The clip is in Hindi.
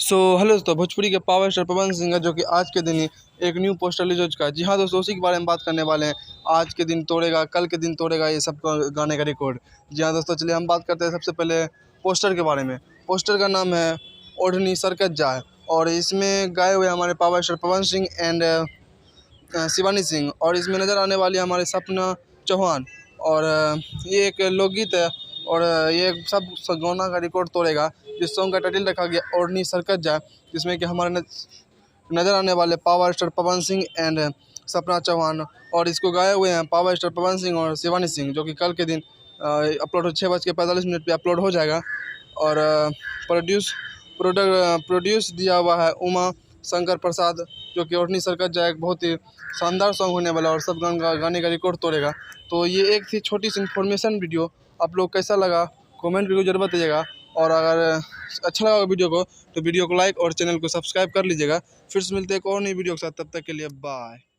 हेलो दोस्तों, भोजपुरी के पावर स्टार पवन सिंह है जो कि आज के दिन ही एक न्यू पोस्टर रिलीज हो चुका है। जी हाँ दोस्तों, उसी के बारे में बात करने वाले हैं। आज के दिन तोड़ेगा, कल के दिन तोड़ेगा ये सब गाने का रिकॉर्ड। जी हाँ दोस्तों, चलिए हम बात करते हैं सबसे पहले पोस्टर के बारे में। पोस्टर का नाम है ओढ़नी सरकत जाए और इसमें गाए हुए हमारे power star Pawan Singh and Shivani Singh, और इसमें नज़र आने वाली हमारे सपना चौहान। और ये एक लोकगीत है और ये सब गाना का रिकॉर्ड तोड़ेगा। जिस सॉन्ग का टाइटल रखा गया ओढ़नी सरकत जाए, जिसमें कि हमारे नज़र आने वाले power star Pawan Singh and सपना चौहान, और इसको गाए हुए हैं पावर स्टार पवन सिंह और शिवानी सिंह, जो कि कल के दिन अपलोड 6:45 पे अपलोड हो जाएगा। और प्रोड्यूस दिया हुआ है उमा शंकर प्रसाद, जो कि ओढ़नी सरकत जाए एक बहुत ही शानदार सॉन्ग होने वाला और सब गाने का रिकॉर्ड तोड़ेगा। तो ये एक थी छोटी सी इन्फॉर्मेशन वीडियो। आप लोग कैसा लगा कमेंट करके जरूर बताइएगा, और अगर अच्छा लगा वीडियो को तो वीडियो को लाइक और चैनल को सब्सक्राइब कर लीजिएगा। फिर से मिलते हैं एक और नई वीडियो के साथ, तब तक के लिए बाय।